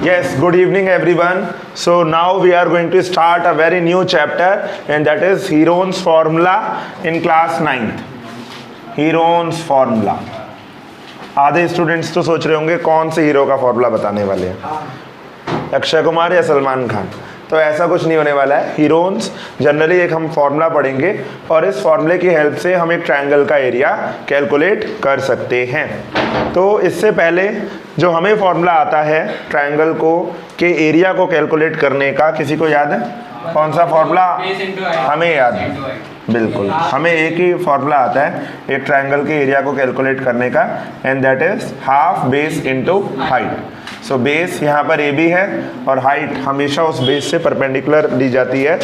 Yes, good evening everyone. So now we are going to start a very new chapter and that is Heron's formula in class 9th. Heron's formula. आधे students तो सोच रहे होंगे कौन से hero का formula बताने वाले हैं, अक्षय कुमार या सलमान खान। तो ऐसा कुछ नहीं होने वाला है। हीरोन्स जनरली एक हम फॉर्मूला पढ़ेंगे और इस फॉर्मूले की हेल्प से हम एक ट्रायंगल का एरिया कैलकुलेट कर सकते हैं। तो इससे पहले जो हमें फॉर्मूला आता है ट्रायंगल को के एरिया को कैलकुलेट करने का, किसी को याद है कौन सा फॉर्मूला? हमें याद है, बिल्कुल हमें एक ही फॉर्मूला आता है एक ट्रायंगल के एरिया को कैलकुलेट करने का, and that is half base into height. So base यहाँ पर ए बी है और हाइट हमेशा उस बेस से परपेंडिकुलर ली जाती है,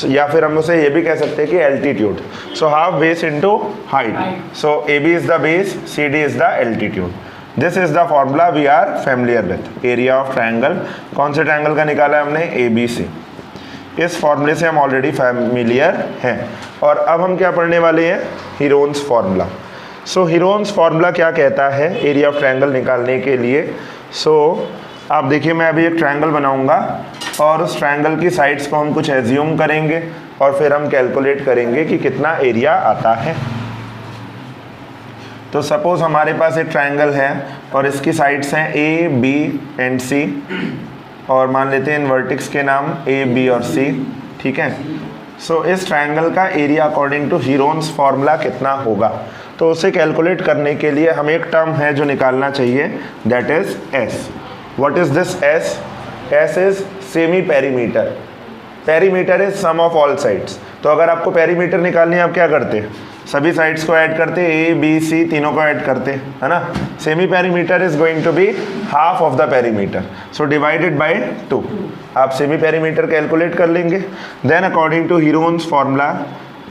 या फिर हम उसे ये भी कह सकते हैं कि altitude. So half base into height, so A B is the base, C D is the altitude. This is the formula we are familiar with. Area of triangle, कौन से ट्रायंगल का निकाला है हमने? A B C. इस फॉर्मूले से हम ऑलरेडी फेमिलियर हैं। और अब हम क्या पढ़ने वाले हैं? Heron's formula. So Heron's formula क्या कहता है एरिया ऑफ ट्रायंगल निकालने के लिए? सो आप देखिए, मैं अभी एक ट्रायंगल बनाऊंगा और उस ट्रायंगल की साइड्स को हम कुछ एज्यूम करेंगे और फिर हम कैलकुलेट करेंगे कि कितना एरिया आता है। तो सपोज हमारे पास एक ट्रायंगल है और इसकी साइड्स हैं ए बी एंड सी, और मान लेते हैं इन वर्टिक्स के नाम ए बी और सी, ठीक है। सो इस ट्रायंगल का area according to Heron's formula कितना होगा? तो उसे कैलकुलेट करने के लिए हमें एक टर्म है जो निकालना चाहिए, that is S. What is this S? S is semi perimeter. Perimeter is sum of all sides. तो अगर आपको पेरीमीटर निकालनी है, आप क्या करते? सभी साइड्स को ऐड करते, ए बी सी तीनों को ऐड करते, है ना। Semi perimeter is going to be half of the perimeter, so divided by 2। आप सेमी पेरीमीटर कैलकुलेट कर लेंगे। Then according to Heron's formula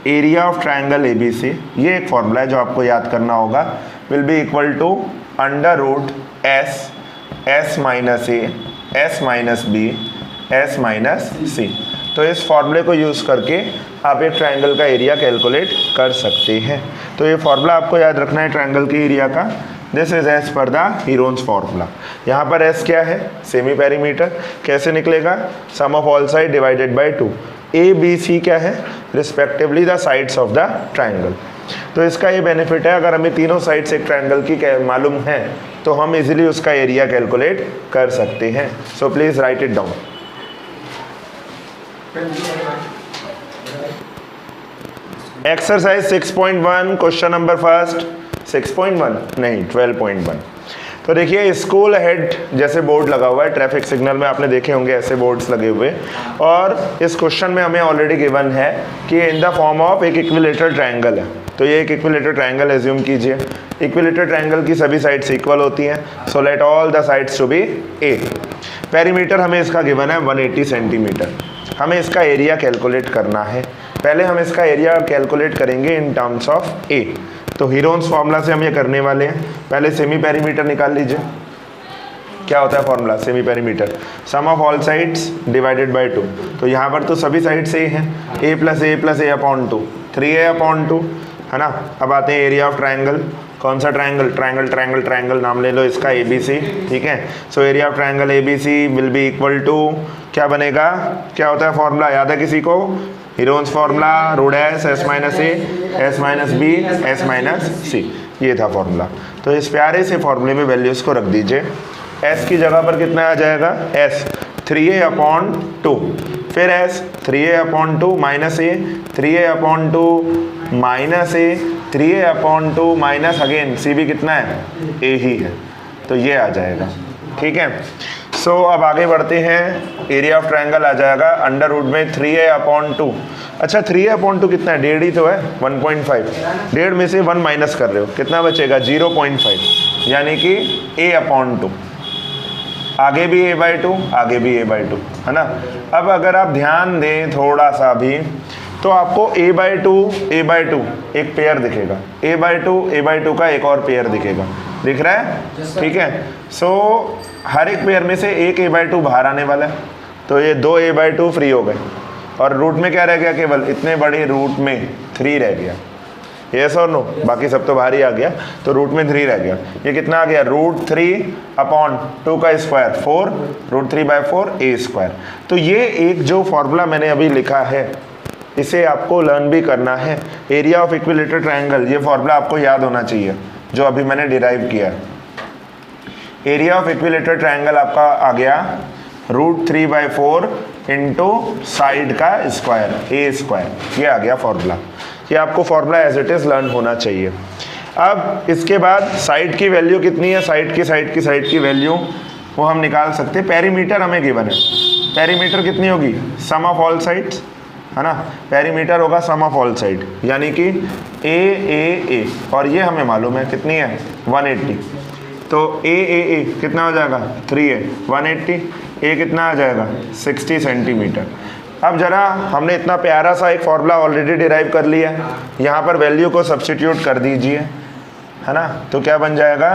area of triangle A B C, ये एक फॉर्मूला है जो आपको याद करना होगा, will be equal to under root S, S minus A, S minus B, S minus C. तो इस फॉर्मूले को यूज़ करके आप एक ट्रायंगल का एरिया कैलकुलेट कर सकते हैं। तो ये फॉर्मूला आपको याद रखना है ट्रायंगल के एरिया का। This is as per the Heron's formula. यहाँ पर एस क्या है? Semi perimeter. कैसे निकलेगा? Sum of all side divided by 2। A B C क्या है? Respectively the sides of the triangle. तो इसका ये बेनिफिट है, अगर हमें तीनों साइड्स एक ट्रायंगल की मालूम है तो हम इजीली उसका एरिया कैलकुलेट कर सकते हैं। So please write it down. Exercise 6.1 question number first. 6.1 नहीं 12.1। तो देखिए, स्कूल हेड जैसे बोर्ड लगा हुआ है, ट्रैफिक सिग्नल में आपने देखे होंगे ऐसे बोर्ड्स लगे हुए, और इस क्वेश्चन में हमें ऑलरेडी गिवन है कि इन द फॉर्म ऑफ एक इक्विलेटरल ट्रायंगल है। तो ये एक इक्विलेटरल ट्रायंगल एज्यूम कीजिए। इक्विलेटरल ट्रायंगल की सभी साइड्स इक्वल होती हैं, so let all the sides to be A. Perimeter हमें इसका गिवन है 180 सेंटीमीटर। हमें इसका एरिया कैलकुलेट करना है। पहले हम इसका एरिया कैलकुलेट करेंगे इन टर्म्स ऑफ ए। तो हीरोन्स फॉर्मूला से हम ये करने वाले हैं। पहले सेमी पेरीमीटर निकाल लीजिए। क्या होता है formula? Semi perimeter sum of all sides divided by 2। तो यहाँ पर तो सभी साइड्स ए हैं, A plus A upon 2, 3a upon 2, है ना। अब आते हैं एरिया ऑफ ट्रायंगल। कौन सा ट्रायंगल? ट्रायंगल ट्रायंगल ट्रायंगल नाम ले लो इसका, ए बी सी, ठीक है। So area of triangle A B C will be equal to, क्या बनेगा? क्या होता है फॉर्मूला? याद है किसी को? Heron's formula root S, S minus A, S minus B, S minus C, ये था फॉर्मूला। तो इस प्यारे से फॉर्मूले में वैल्यूज़ को रख दीजिए। एस की जगह पर कितना आ जाएगा? एस 3a अपॉन 2, फिर एस 3a अपॉन 2 माइनस ए, 3a अपॉन 2 माइनस ए, 3a अपॉन 2 माइनस अगेन सी भी कितना है? ए ही है, तो ये आ जाएगा, ठीक है। सो अब आगे बढ़ते हैं। एरिया ऑफ ट्रायंगल आ जाएगा अंडर रूट में 3a अपॉन 2। अच्छा, 3a अपॉन 2 कितना है? 1.5 ही तो है, 1.5। 1.5 में से 1 माइनस कर रहे हो, कितना बचेगा? 0.5, यानी कि a अपॉन 2। आगे भी a/2, आगे भी a/2, है ना। अब अगर आप ध्यान दें थोड़ा सा भी, तो आपको a/2 एक पेयर दिखेगा, a/2 का एक और पेयर दिखेगा, दिख रहा है? ठीक है। सो हर एक पेयर में से एक a/2 बाहर आने वाला है, तो ये 2 a/2 फ्री हो गए, और रूट में क्या रह गया? केवल इतने बड़े रूट में 3 रह गया। यस और नो, बाकी सब तो बाहर ही आ गया, तो रूट में 3 रह गया। ये कितना आ गया, √3/2 का स्क्वायर 4, √3/4 a स्क्वायर। तो ये एक जो फॉर्मूला मैंने अभी लिखा है इसे आपको लर्न भी करना है। एरिया ऑफ इक्विलेटरल ट्रायंगल, ये फॉर्मूला आपको याद होना चाहिए जो अभी मैंने डिराइव किया है। एरिया ऑफ इक्विलेटरल ट्रायंगल आपका आ गया √3/4 इंटू साइड का स्क्वायर a स्क्वायर, ये आ गया फॉर्मूला। ये आपको formula as it is learn होना चाहिए। अब इसके बाद साइड की वैल्यू कितनी है, साइड की वैल्यू वो हम निकाल सकते हैं। पेरीमीटर हमें गिवन है, पेरीमीटर कितनी होगी, सम ऑफ ऑल साइड्स, है ना। पेरीमीटर होगा सम ऑफ ऑल साइड, यानी कि a और ये हमें मालूम है कितनी है 180, तो a कितना हो जाएगा 3a, 180, a कितना आ जाएगा 60 सेंटीमीटर। अब जरा हमने इतना प्यारा सा एक फॉर्मूला ऑलरेडी डिराइव कर लिया है, यहाँ पर वैल्यू को सब्स्टिट्यूट कर दीजिए, है ना। तो क्या बन जाएगा,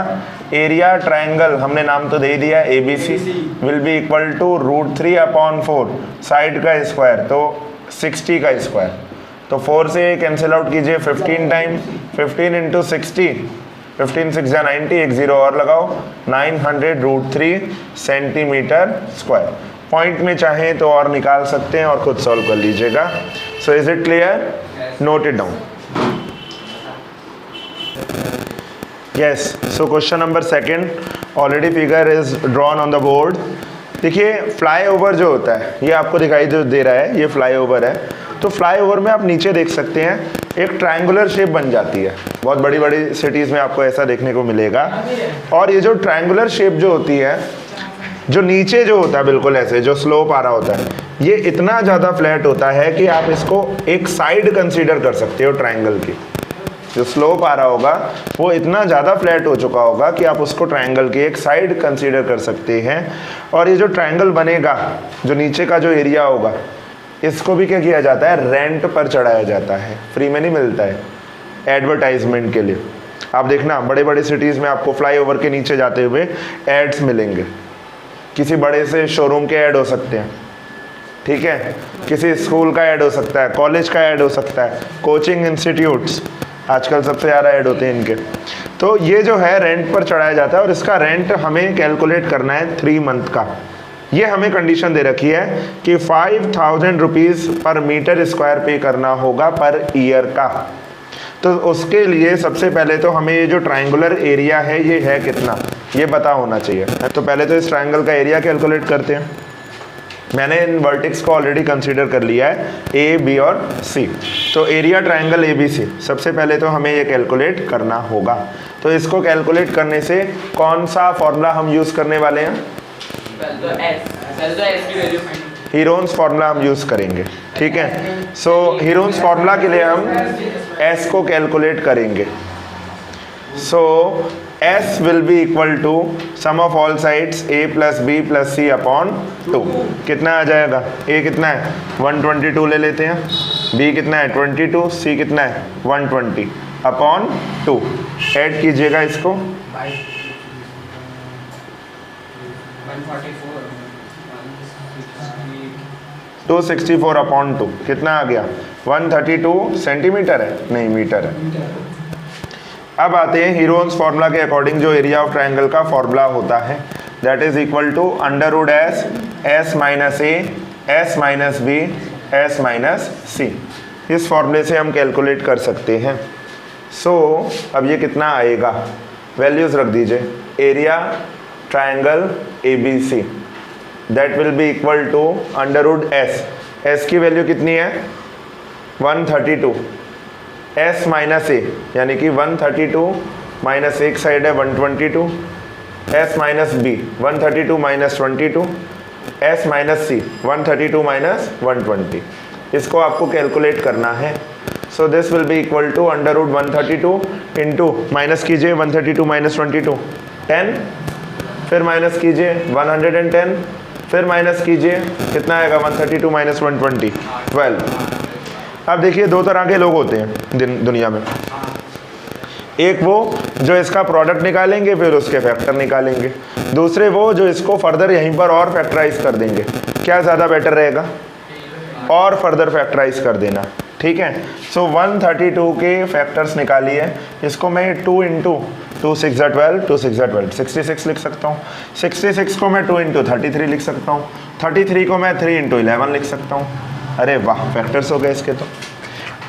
एरिया ट्रायंगल हमने नाम तो दे दिया ABC will be equal to √3/4 side का स्क्वायर, तो 60 का स्क्वायर, तो 4 से कैंसिल आउट कीजिए 15 टाइम, 15 इंटू 60, 15 6 जा 90, एक 0 और लगाओ, 900√3 सेंटीमीटर स्क्वायर। पॉइंट में चाहें तो और निकाल सकते हैं और खुद सॉल्व कर लीजिएगा। So is it clear, note it down. Yes, so question number 2 already figure is drawn on the board. देखिए फ्लाईओवर जो होता है, ये आपको दिखाई जो दे रहा है, ये फ्लाईओवर है। तो फ्लाईओवर में आप नीचे देख सकते हैं एक ट्रायंगुलर शेप बन जाती है, बहुत बड़ी बड़ी सिटीज़ में आपको ऐसा देखने को मिलेगा। और ये जो ट्रायंगुलर शेप जो होती है, जो नीचे जो होता है बिल्कुल ऐसे जो स्लोप आ रहा होता है, ये इतना ज़्यादा फ्लैट होता है कि आप इसको एक साइड कंसीडर कर सकते हो ट्रायंगल की। जो स्लोप आ रहा होगा वो इतना ज़्यादा फ्लैट हो चुका होगा कि आप उसको ट्रायंगल की एक साइड कंसीडर कर सकते हैं। और ये जो ट्रायंगल बनेगा, जो नीचे का जो एरिया होगा, इसको भी क्या किया जाता है, रेंट पर चढ़ाया जाता है, फ्री में नहीं मिलता है, एडवर्टाइजमेंट के लिए। आप देखना बड़े बड़े सिटीज़ में आपको फ्लाईओवर के नीचे जाते हुए एड्स मिलेंगे, किसी बड़े से शोरूम के ऐड हो सकते हैं, ठीक है, किसी स्कूल का ऐड हो सकता है, कॉलेज का ऐड हो सकता है, कोचिंग इंस्टीट्यूट्स आजकल सबसे ज़्यादा ऐड होते हैं इनके। तो ये जो है रेंट पर चढ़ाया जाता है और इसका रेंट हमें कैलकुलेट करना है 3 मंथ का। ये हमें कंडीशन दे रखी है कि 5000 रुपीज़ पर मीटर स्क्वायर पे करना होगा पर ईयर का। तो उसके लिए सबसे पहले तो हमें ये जो ट्रायंगुलर एरिया है ये है कितना, ये पता होना चाहिए। तो पहले तो इस ट्रायंगल का एरिया कैलकुलेट करते हैं। मैंने इन वर्टेक्स को ऑलरेडी कंसीडर कर लिया है, A, B और C। तो एरिया ट्रायंगल ABC सबसे पहले तो हमें ये कैलकुलेट करना होगा। तो इसको कैलकुलेट करने से कौन सा फॉर्मूला हम यूज़ करने वाले हैं, हीरोन्स फार्मूला हम यूज़ करेंगे, ठीक है। सो हीरोन्स फार्मूला के लिए हम S को कैलकुलेट करेंगे। So S will be equal to sum of all sides A plus B plus C upon 2। कितना आ जाएगा, A कितना है 122 ले लेते हैं, B कितना है 22, C कितना है 120 अपॉन 2। ऐड कीजिएगा इसको, 264 अपॉन 2 कितना आ गया, 132 सेंटीमीटर है, नहीं मीटर है। अब आते हैं हीरोन्स फार्मूला के अकॉर्डिंग जो एरिया ऑफ ट्रायंगल का फार्मूला होता है, that is equal to √S S minus A S minus B S minus C। इस फॉर्मूले से हम कैलकुलेट कर सकते हैं। सो अब ये कितना आएगा, वैल्यूज रख दीजिए, area triangle ABC that will be equal to √S। S की वैल्यू कितनी है 132, S माइनस A यानी कि 132 माइनस एक साइड है 122, S minus B 132 minus 22, S minus C 132 minus 120। इसको आपको कैलकुलेट करना है। So this will be equal to √132 into minus कीजिए 132 माइनस 22 10, फिर माइनस कीजिए 110, फिर माइनस कीजिए कितना आएगा 132 माइनस 120 12। अब देखिए दो तरह के लोग होते हैं दुनिया में, एक वो जो इसका प्रोडक्ट निकालेंगे फिर उसके फैक्टर निकालेंगे, दूसरे वो जो इसको फर्दर यहीं पर और फैक्टराइज कर देंगे। क्या ज़्यादा बेटर रहेगा, और फर्दर फैक्टराइज कर देना, ठीक है। सो 132 के फैक्टर्स निकालिए। इसको मैं 2 इंटू 2 6 12, 2 6 12, 66 लिख सकता हूँ। 66 को मैं 2 इंटू 33 लिख सकता हूँ। 33 को मैं 3 इंटू 11 लिख सकता हूँ। अरे वाह, फैक्टर्स हो गए इसके। तो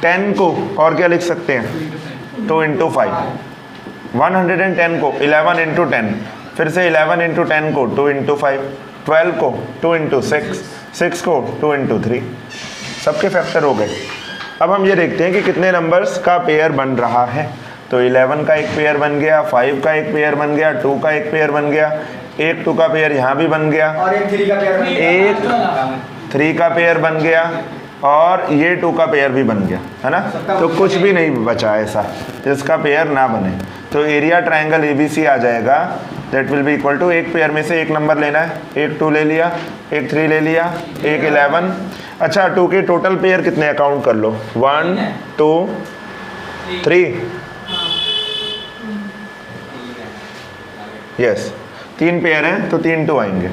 10 को और क्या लिख सकते हैं? 2 इंटू 5। 110 को 11 इंटू 10, फिर से 11 इंटू 10 को 2 इंटू 5, 12 को 2 इंटू 6, 6 को 2 इंटू 3, सबके फैक्टर हो गए। अब हम ये देखते हैं कि कितने नंबर्स का पेयर बन रहा है। तो 11 का एक पेयर बन गया, 5 का एक पेयर बन गया, 2 का एक पेयर बन गया, एक 2 का पेयर यहाँ भी बन गया, और एक 3 का पेयर बन गया, एक 3 का पेयर बन गया, और ये 2 का पेयर भी बन गया, है ना। तो कुछ भी नहीं बचा ऐसा जिसका पेयर ना बने। तो एरिया ट्रायंगल ABC आ जाएगा, that will be equal to, एक पेयर में से एक नंबर लेना है, एक 2 ले लिया, एक 3 ले लिया, एक 11। अच्छा, 2 के टोटल पेयर कितने अकाउंट कर लो? 1 2 3, यस 3 पेयर हैं तो 3 2 आएंगे।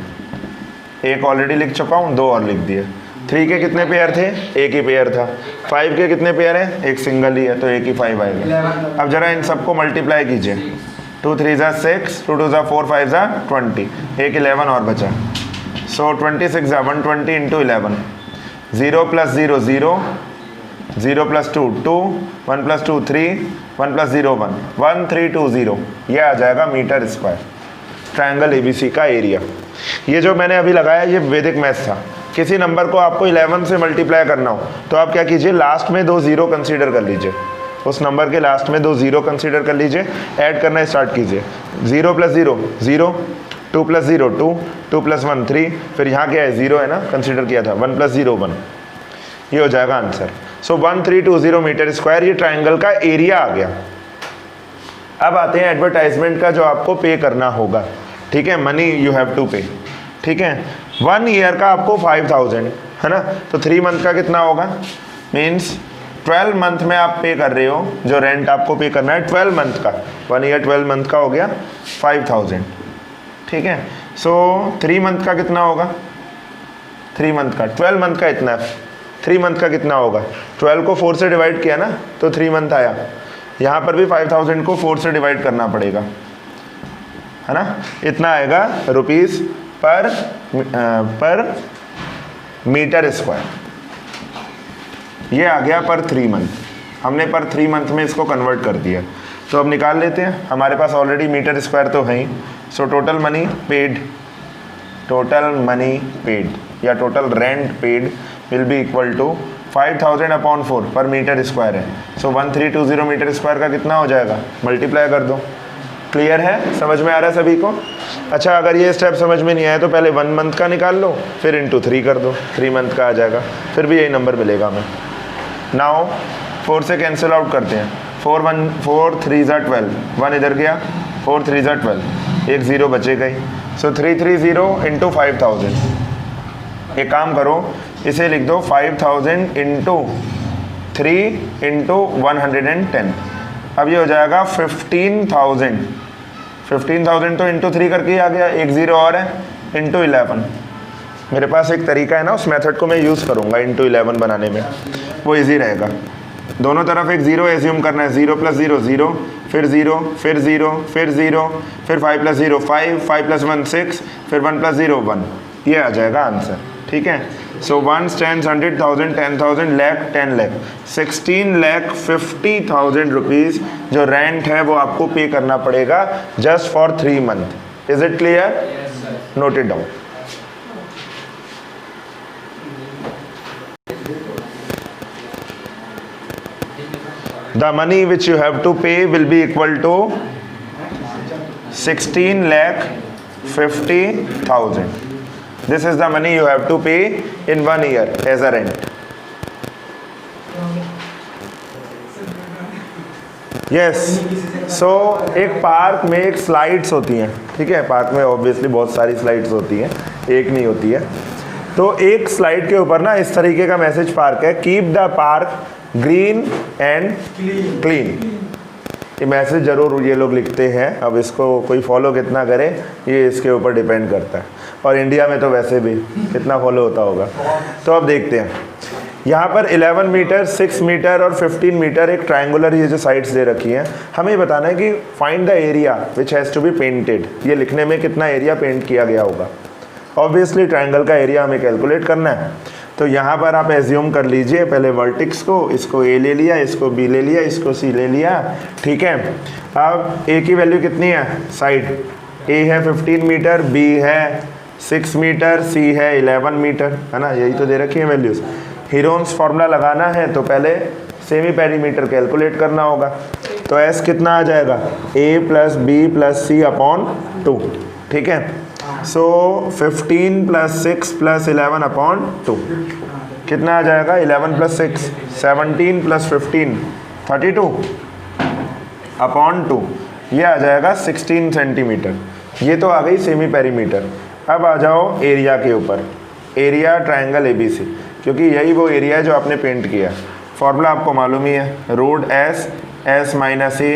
एक ऑलरेडी लिख चुका हूँ, 2 और लिख दिए। 3 के कितने पेयर थे? एक ही पेयर था। 5 के कितने पेयर हैं? एक सिंगल ही है, तो एक ही 5 आएगा। अब जरा इन सबको मल्टीप्लाई कीजिए। 2 3 ज़ा 6, 2 2 ज़ा 4, 5 ज़ा 20, एक 11 और बचा। सो 26 ज़ा 120 into 11, 0 plus 0 0, 0 plus 2 2, 1 plus 2 3, 1 plus 0 1, 1320, ये आ जाएगा मीटर स्क्वायर ट्रायंगल ABC का एरिया। ये जो मैंने अभी लगाया ये वैदिक मैथ्स था। किसी नंबर को आपको 11 से मल्टीप्लाई करना हो तो आप क्या कीजिए, लास्ट में 2 0 कंसीडर कर लीजिए। उस नंबर के लास्ट में 2 0 कंसीडर कर लीजिए, ऐड करना स्टार्ट कीजिए। 0 प्लस 0 0, 2 प्लस 0 2, 2 प्लस 1 3, फिर यहाँ क्या है? 0 है ना, कंसीडर किया था। 1 प्लस 0 1, ये हो जाएगा आंसर। सो 1320 मीटर स्क्वायर, ये ट्राइंगल का एरिया आ गया। अब आते हैं एडवर्टाइजमेंट का जो आपको पे करना होगा, ठीक है, मनी यू हैव टू पे, ठीक है। 1 ईयर का आपको 5000 है ना, तो 3 मंथ का कितना होगा? मीन्स 12 मंथ में आप पे कर रहे हो, जो रेंट आपको पे करना है 12 मंथ का। 1 ईयर 12 मंथ का हो गया 5000, ठीक है। सो 3 मंथ का कितना होगा? 3 मंथ का 12 मंथ का इतना है। 3 मंथ का कितना होगा? 12 को 4 से डिवाइड किया ना तो 3 मंथ आया। यहाँ पर भी 5000 को 4 से डिवाइड करना पड़ेगा, है ना। इतना आएगा रुपीस पर मीटर स्क्वायर। ये आ गया पर 3 मंथ। हमने पर 3 मंथ में इसको कन्वर्ट कर दिया। तो अब निकाल लेते हैं, हमारे पास ऑलरेडी मीटर स्क्वायर तो है ही। So total money paid, total money paid या total rent paid will be equal to 5000 upon 4 per metre square है। सो 1320 मीटर स्क्वायर का कितना हो जाएगा? मल्टीप्लाई कर दो। क्लियर है? समझ में आ रहा है सभी को? अच्छा, अगर ये स्टेप समझ में नहीं आया तो पहले 1 मंथ का निकाल लो, फिर इंटू 3 कर दो, 3 मंथ का आ जाएगा, फिर भी यही नंबर मिलेगा हमें। नाउ 4 से कैंसिल आउट करते हैं। 4 3 ज़ा 12, 1 इधर गया, 4 3 ज़ा 12, एक 0 बचेगा ही। सो 330 इंटू 5000। एक काम करो, इसे लिख दो 5000 इंटू 3 इंटू 110। अब ये हो जाएगा 15,000। 15,000 तो इंटू 3 करके ही आ गया, एक 0 और है, इंटू 11। मेरे पास एक तरीका है ना, उस मेथड को मैं यूज़ करूँगा इंटू 11 बनाने में, वो इजी रहेगा। दोनों तरफ एक 0 एज्यूम करना है। 0 प्लस 0 0, फिर 0, फिर 0, फिर 0, फिर 5 प्लस 0 5, 5 प्लस 1 6, फिर 1 प्लस 0 1, ये आ जाएगा आंसर, ठीक है। सो 1 10 100,000 10,000 लाख 10 लाख 16,50,000 रुपीज़ जो रेंट है वो आपको पे करना पड़ेगा just for 3 month. Is it clear? Note it down. The money which you have to pay will be equal to 16,50,000. This is the money you have to pay in 1 year as a rent. Yes. So एक park में एक slides होती हैं, ठीक है। Park में obviously बहुत सारी स्लाइड्स होती हैं, एक नहीं होती है। तो एक स्लाइड के ऊपर ना इस तरीके का मैसेज पार्क है, keep the park green and clean. ये मैसेज ज़रूर ये लोग लिखते हैं। अब इसको कोई फॉलो कितना करे ये इसके ऊपर डिपेंड करता है, और इंडिया में तो वैसे भी कितना फॉलो होता होगा। तो अब देखते हैं, यहाँ पर 11 मीटर, 6 मीटर और 15 मीटर एक ट्रायंगुलर ये जो साइड्स दे रखी हैं, हमें ये बताना है कि find the area which has to be painted. ये लिखने में कितना एरिया पेंट किया गया होगा। ऑब्वियसली ट्रायंगल का एरिया हमें कैलकुलेट करना है। तो यहाँ पर आप एज्यूम कर लीजिए पहले वर्टिक्स को, इसको ए ले लिया, इसको बी ले लिया, इसको सी ले लिया, ठीक है। अब ए की वैल्यू कितनी है, साइड ए है 15 मीटर, बी है 6 मीटर, सी है 11 मीटर, है ना, यही तो दे रखी है वैल्यूज़। हीरोन्स फार्मूला लगाना है तो पहले सेमी पेरीमीटर कैलकुलेट करना होगा। तो एस कितना आ जाएगा, ए प्लस बी प्लस सी अपॉन 2, ठीक है। सो 15 प्लस 6 प्लस 11 अपॉन 2 कितना आ जाएगा, 11 प्लस 6 17 प्लस 15 32 अपॉन 2, ये आ जाएगा 16 सेंटीमीटर। ये तो आ गई सेमी पेरीमीटर। अब आ जाओ एरिया के ऊपर, एरिया ट्रायंगल एबीसी, क्योंकि यही वो एरिया है जो आपने पेंट किया। फॉर्मूला आपको मालूम ही है, root S, S minus A,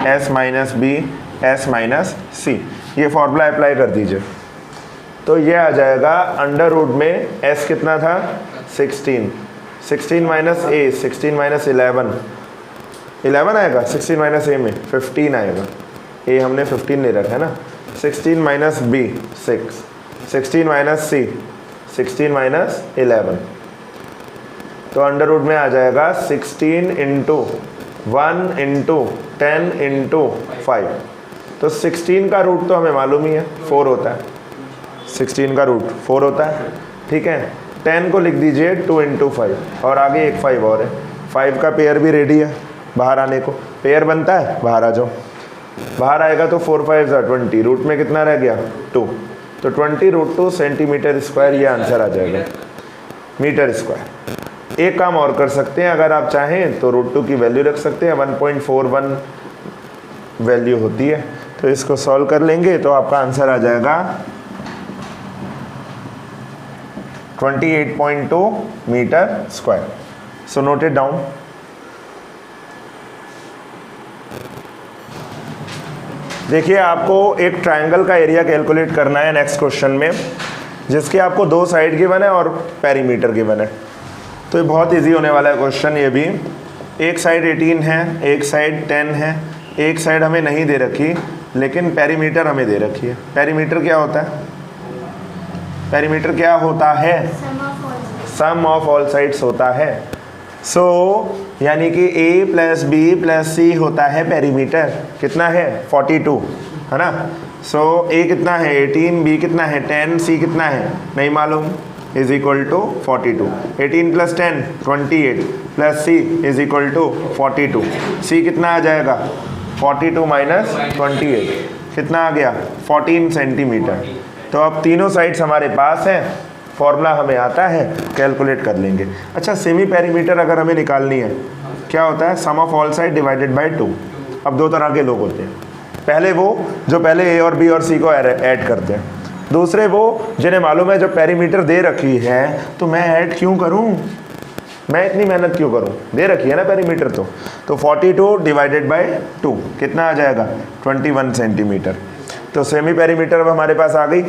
S minus B, S minus C, ये फॉर्मूला अप्लाई कर दीजिए। तो ये आ जाएगा अंडर रूट में एस कितना था 16, 16 माइनस ए, 16 माइनस 11 आएगा, 16 माइनस ए में 15 आएगा, ए हमने 15 ले रखा है ना, 16 माइनस बी 6, 16 माइनस सी 16 माइनस 11, तो अंडर रूट में आ जाएगा 16 इंटू 1 इंटू 10 इंटू 5। तो 16 का रूट तो हमें मालूम ही है 4 होता है, 16 का रूट 4 होता है, ठीक है। 10 को लिख दीजिए 2 इंटू 5 और आगे एक 5 और है, 5 का पेयर भी रेडी है बाहर आने को, पेयर बनता है, बाहर आ जाओ, बाहर आएगा तो 4 5 20, रूट में कितना रह गया 2, तो 20 रूट 2 सेंटीमीटर स्क्वायर, ये आंसर आ जाएगा मीटर स्क्वायर। एक काम और कर सकते हैं, अगर आप चाहें तो रूट 2 की वैल्यू रख सकते हैं, 1.41 वैल्यू होती है, तो इसको सॉल्व कर लेंगे तो आपका आंसर आ जाएगा 28.2 metre square. So note it down. देखिए आपको एक ट्रायंगल का एरिया कैलकुलेट करना है नेक्स्ट क्वेश्चन में, जिसके आपको 2 साइड गिवन है और पेरीमीटर गिवन है। तो ये बहुत इजी होने वाला है क्वेश्चन। ये भी एक साइड 18 है, एक साइड 10 है, एक साइड हमें नहीं दे रखी लेकिन पेरीमीटर हमें दे रखी है। पेरीमीटर क्या होता है, पेरीमीटर क्या होता है, सम ऑफ ऑल साइड्स होता है। सो यानी कि a प्लस बी प्लस सी होता है पेरीमीटर, कितना है 42, है ना। सो a कितना है 18, b कितना है 10, c कितना है नहीं मालूम, is equal to 42। 18 plus 10 28 plus c is equal to 42। c कितना आ जाएगा 42 माइनस 28, कितना आ गया 14 सेंटीमीटर। तो अब तीनों साइड्स हमारे पास हैं, फॉर्मूला हमें आता है, कैलकुलेट कर लेंगे। अच्छा, सेमी पेरीमीटर अगर हमें निकालनी है क्या होता है, sum of all side divided by 2। अब 2 तरह के लोग होते हैं, पहले वो जो पहले ए और बी और सी को ऐड करते हैं, दूसरे वो जिन्हें मालूम है जब पेरीमीटर दे रखी है तो मैं ऐड क्यों करूं, मैं इतनी मेहनत क्यों करूं, दे रखी है ना पेरीमीटर। तो 42 डिवाइडेड बाय 2 कितना आ जाएगा 21 सेंटीमीटर। तो सेमी पेरीमीटर अब हमारे पास आ गई,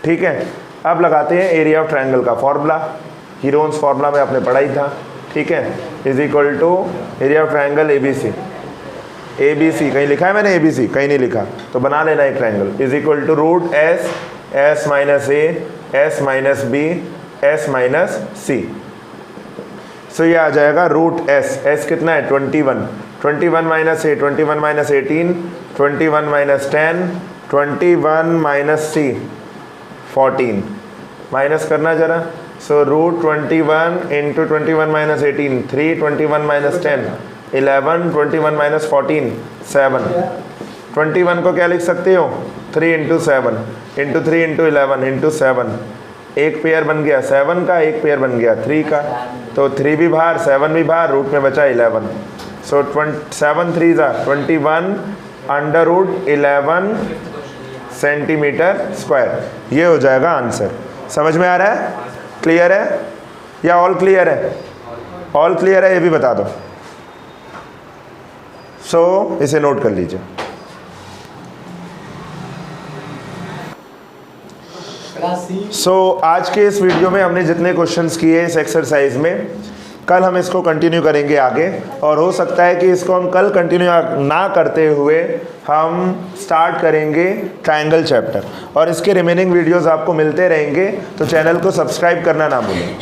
ठीक है। अब लगाते हैं एरिया ऑफ ट्रायंगल का फॉर्मूला, हीरोन्स फार्मूला में आपने पढ़ा ही था, ठीक है। Is equal to area of triangle ABC, ABC कहीं लिखा है मैंने, एबीसी कहीं नहीं लिखा, तो बना लेना एक triangle, is equal to root S, S minus A, S minus B, S minus C. So ये आ जाएगा रूट एस, एस कितना है 21, 21 minus A, 21 minus 18, 21 minus 10, 21 minus C 14, माइनस करना जरा। So root 21 into 21 minus 18 3, 21 minus 10 11, 21 minus 14 7। 21 को क्या लिख सकते हो 3 इंटू 7 इंटू 3 इंटू 11 इंटू 7, एक पेयर बन गया 7 का, एक पेयर बन गया 3 का, तो 3 भी बाहर 7 भी बाहर, रूट में बचा 11। सो 7 3 21 अंडर रूट 11 सेंटीमीटर स्क्वायर, ये हो जाएगा आंसर। समझ में आ रहा है, क्लियर है या ऑल क्लियर है, ऑल क्लियर है ये भी बता दो। सो इसे नोट कर लीजिए। सो आज के इस वीडियो में हमने जितने क्वेश्चंस किए इस एक्सरसाइज में, कल हम इसको कंटिन्यू करेंगे आगे, और हो सकता है कि इसको हम कल कंटिन्यू ना करते हुए हम स्टार्ट करेंगे ट्रायंगल चैप्टर, और इसके रिमेनिंग वीडियोस आपको मिलते रहेंगे, तो चैनल को सब्सक्राइब करना ना भूलें।